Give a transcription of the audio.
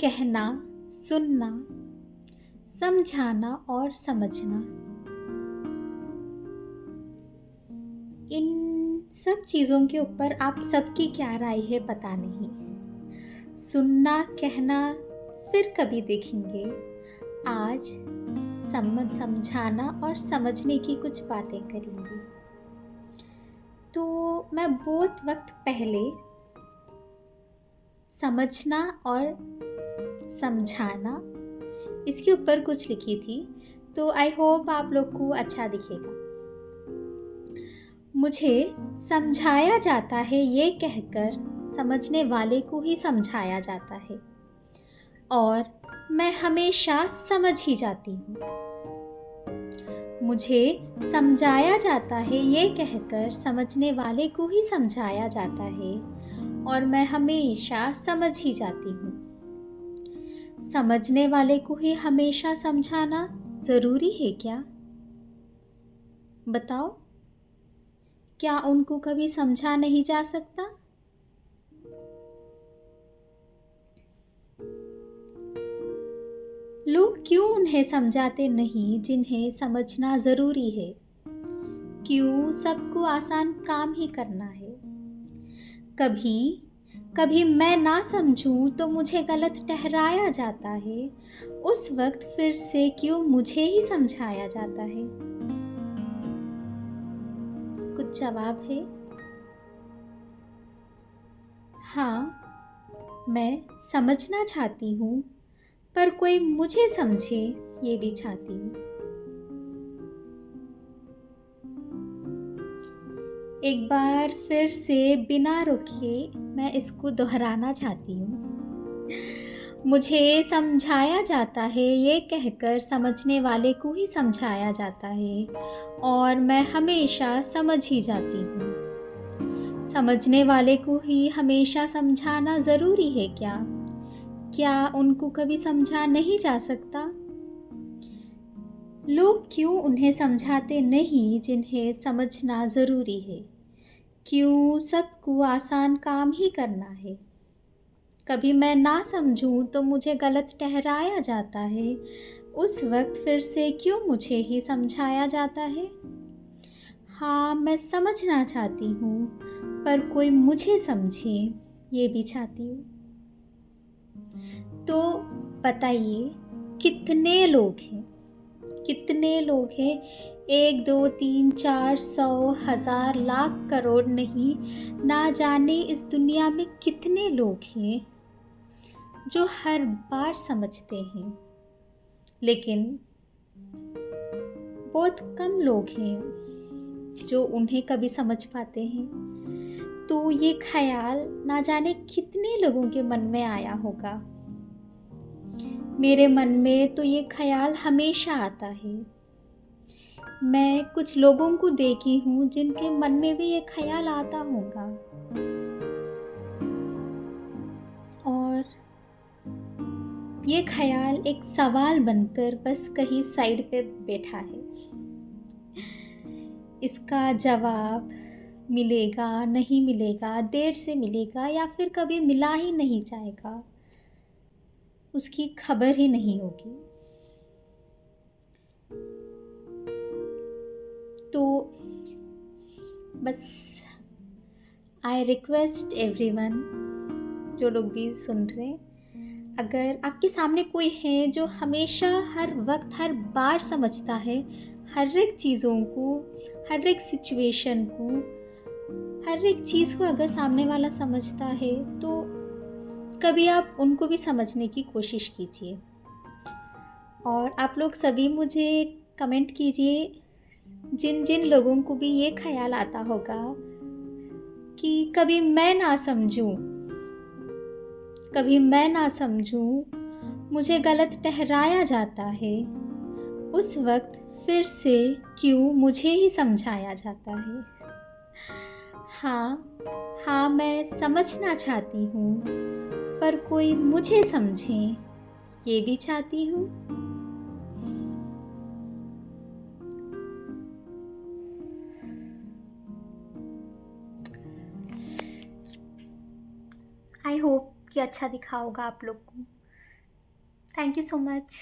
कहना, सुनना, समझाना और समझना, इन सब चीज़ों के ऊपर आप सबकी क्या राय है पता नहीं। सुनना, कहना फिर कभी देखेंगे। आज समझाना और समझने की कुछ बातें करेंगे। तो मैं बहुत वक्त पहले समझना और समझाना इसके ऊपर कुछ लिखी थी, तो आई होप आप लोग को अच्छा दिखेगा। मुझे समझाया जाता है ये कहकर समझने वाले को ही समझाया जाता है, और मैं हमेशा समझ ही जाती हूँ। मुझे समझाया जाता है ये कहकर समझने वाले को ही समझाया जाता है, और मैं हमेशा समझ ही जाती हूँ। समझने वाले को ही हमेशा समझाना जरूरी है क्या? बताओ, क्या उनको कभी समझा नहीं जा सकता? लोग क्यों उन्हें समझाते नहीं जिन्हें समझना जरूरी है? क्यों सबको आसान काम ही करना है? कभी कभी मैं ना समझूं तो मुझे गलत ठहराया जाता है। उस वक्त फिर से क्यों मुझे ही समझाया जाता है? कुछ जवाब है? हाँ, मैं समझना चाहती हूँ, पर कोई मुझे समझे ये भी चाहती हूँ। एक बार फिर से बिना रुके मैं इसको दोहराना चाहती हूँ। मुझे समझाया जाता है ये कहकर समझने वाले को ही समझाया जाता है, और मैं हमेशा समझ ही जाती हूँ। समझने वाले को ही हमेशा समझाना ज़रूरी है क्या? क्या उनको कभी समझा नहीं जा सकता? लोग क्यों उन्हें समझाते नहीं जिन्हें समझना ज़रूरी है? क्यों सबको आसान काम ही करना है? कभी मैं ना समझूं तो मुझे गलत ठहराया जाता है। उस वक्त फिर से क्यों मुझे ही समझाया जाता है? हाँ, मैं समझना चाहती हूँ, पर कोई मुझे समझे ये भी चाहती हूँ। तो बताइए, कितने लोग हैं? कितने लोग हैं? 1, 2, 3, 4, 100, 1000, लाख, करोड़ नहीं, ना जाने इस दुनिया में कितने लोग हैं जो हर बार समझते हैं, लेकिन बहुत कम लोग हैं जो उन्हें कभी समझ पाते हैं। तो ये ख्याल ना जाने कितने लोगों के मन में आया होगा। मेरे मन में तो ये ख्याल हमेशा आता है। मैं कुछ लोगों को देखी हूँ जिनके मन में भी ये ख्याल आता होगा, और ये ख्याल एक सवाल बनकर बस कहीं साइड पे बैठा है। इसका जवाब मिलेगा, नहीं मिलेगा, देर से मिलेगा, या फिर कभी मिला ही नहीं जाएगा, उसकी खबर ही नहीं होगी। तो बस आई रिक्वेस्ट एवरीवन, जो लोग भी सुन रहे हैं, अगर आपके सामने कोई है जो हमेशा, हर वक्त, हर बार समझता है हर एक चीज़ों को, हर एक सिचुएशन को, हर एक चीज़ को अगर सामने वाला समझता है, तो कभी आप उनको भी समझने की कोशिश कीजिए। और आप लोग सभी मुझे कमेंट कीजिए, जिन जिन लोगों को भी ये ख्याल आता होगा कि कभी मैं ना समझूं, कभी मैं ना समझूं, मुझे गलत ठहराया जाता है, उस वक्त फिर से क्यों मुझे ही समझाया जाता है? हाँ, मैं समझना चाहती हूँ, पर कोई मुझे समझे ये भी चाहती हूँ। आई होप कि अच्छा दिखा होगा आप लोग को। Thank you so much.